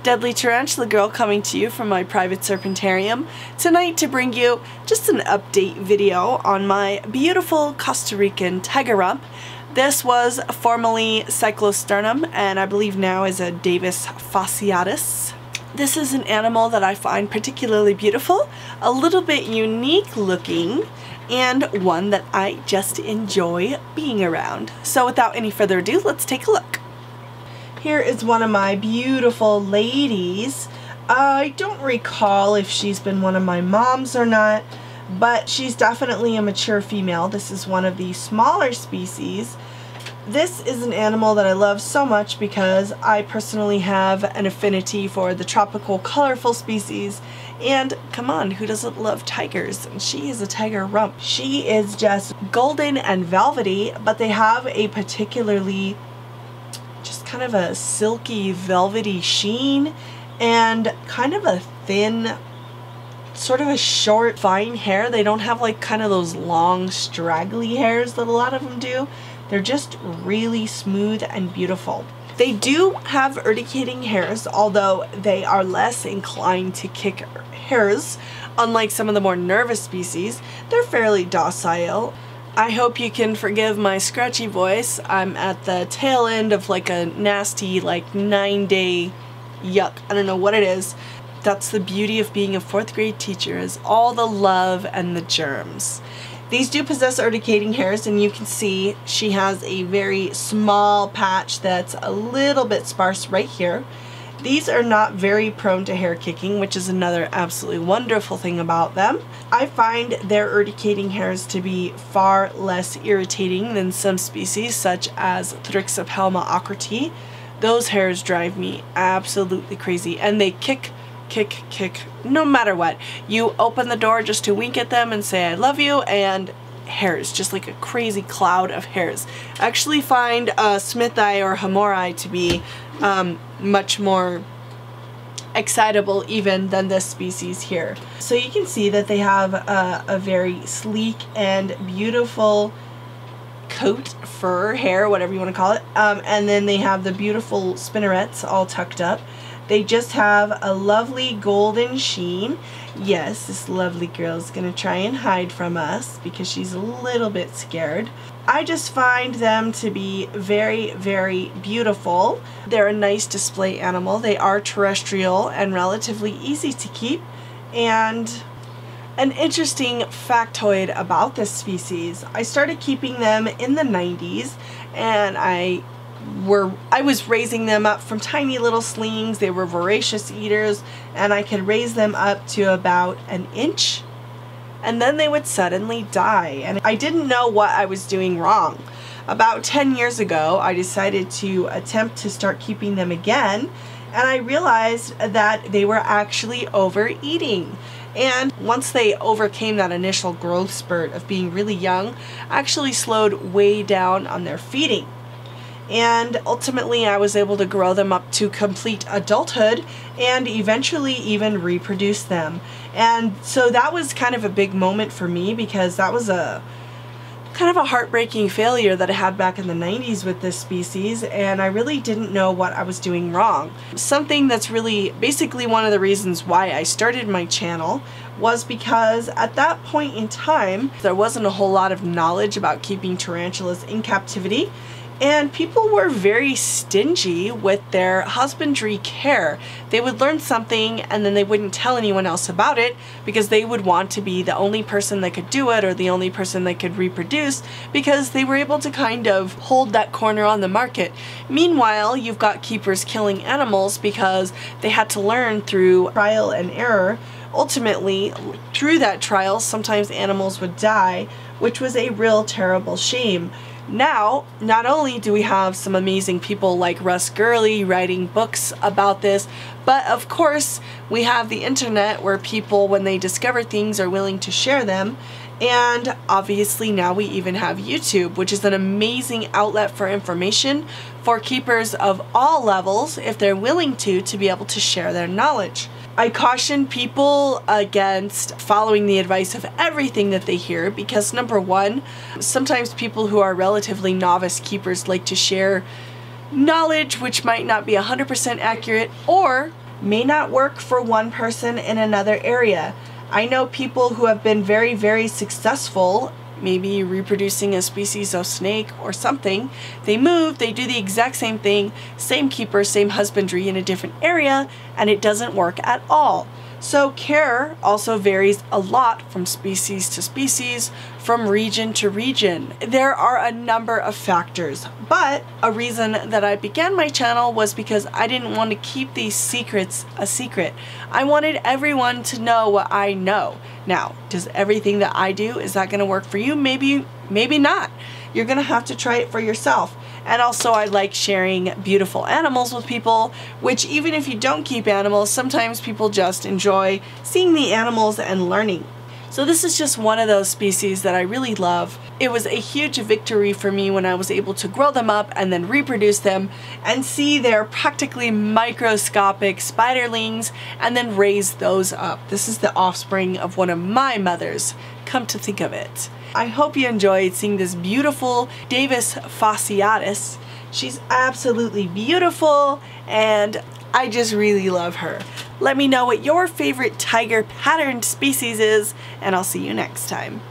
Deadly Tarantula Girl coming to you from my private serpentarium tonight to bring you just an update video on my beautiful Costa Rican Tigerrump. This was formerly Cyclosternum and I believe now is a Davus fasciatus. This is an animal that I find particularly beautiful, a little bit unique looking, and one that I just enjoy being around. So without any further ado, let's take a look. Here is one of my beautiful ladies. I don't recall if she's been one of my moms or not, but she's definitely a mature female. This is one of the smaller species. This is an animal that I love so much because I personally have an affinity for the tropical colorful species, and come on, who doesn't love tigers? And she is a tiger rump. She is just golden and velvety, but they have a particularly just kind of a silky velvety sheen and kind of a thin, sort of a short fine hair. They don't have like kind of those long straggly hairs that a lot of them do. They're just really smooth and beautiful. They do have urticating hairs, although they are less inclined to kick hairs. Unlike some of the more nervous species, they're fairly docile. I hope you can forgive my scratchy voice. I'm at the tail end of like a nasty 9-day yuck. I don't know what it is. That's the beauty of being a 4th grade teacher, is all the love and the germs. These do possess urticating hairs, and you can see she has a very small patch that's a little bit sparse right here. These are not very prone to hair kicking, which is another absolutely wonderful thing about them. I find their urticating hairs to be far less irritating than some species such as Thrixopelma acriti. Those hairs drive me absolutely crazy, and they kick no matter what. You open the door just to wink at them and say I love you, and hairs, just like a crazy cloud of hairs. I actually find Smithi or Hamorii to be much more excitable even than this species here. So you can see that they have a very sleek and beautiful coat, fur, hair, whatever you want to call it, and then they have the beautiful spinnerets all tucked up. They just have a lovely golden sheen. Yes, this lovely girl is going to try and hide from us because she's a little bit scared. I just find them to be very, very beautiful. They're a nice display animal. They are terrestrial and relatively easy to keep. And an interesting factoid about this species, I started keeping them in the 90s, and I was raising them up from tiny little slings. They were voracious eaters, and I could raise them up to about an inch, and then they would suddenly die, and I didn't know what I was doing wrong. About 10 years ago, I decided to attempt to start keeping them again, and I realized that they were actually overeating. And once they overcame that initial growth spurt of being really young, actually slowed way down on their feeding. And ultimately I was able to grow them up to complete adulthood and eventually even reproduce them. And so that was kind of a big moment for me, because that was a kind of a heartbreaking failure that I had back in the 90s with this species, and I really didn't know what I was doing wrong. Something that's really basically one of the reasons why I started my channel was because at that point in time there wasn't a whole lot of knowledge about keeping tarantulas in captivity, and people were very stingy with their husbandry care. They would learn something and then they wouldn't tell anyone else about it because they would want to be the only person that could do it or the only person that could reproduce, because they were able to kind of hold that corner on the market. Meanwhile, you've got keepers killing animals because they had to learn through trial and error. Ultimately, through that trial, sometimes animals would die, which was a real terrible shame. Now, not only do we have some amazing people like Russ Gurley writing books about this, but of course we have the internet where people, when they discover things, are willing to share them. And obviously now we even have YouTube, which is an amazing outlet for information for keepers of all levels, if they're willing to be able to share their knowledge. I caution people against following the advice of everything that they hear, because number one, sometimes people who are relatively novice keepers like to share knowledge which might not be 100% accurate, or may not work for one person in another area. I know people who have been very, very successful, maybe reproducing a species of snake or something. They move, they do the exact same thing, same keeper, same husbandry in a different area, and it doesn't work at all. So care also varies a lot from species to species, from region to region. There are a number of factors, but a reason that I began my channel was because I didn't want to keep these secrets a secret. I wanted everyone to know what I know. Now, does everything that I do, is that going to work for you? Maybe not. You're going to have to try it for yourself. And also I like sharing beautiful animals with people, which even if you don't keep animals, sometimes people just enjoy seeing the animals and learning. So this is just one of those species that I really love. It was a huge victory for me when I was able to grow them up and then reproduce them and see their practically microscopic spiderlings and then raise those up. This is the offspring of one of my mothers, come to think of it. I hope you enjoyed seeing this beautiful Davus fasciatus. She's absolutely beautiful and I just really love her. Let me know what your favorite tiger patterned species is, and I'll see you next time.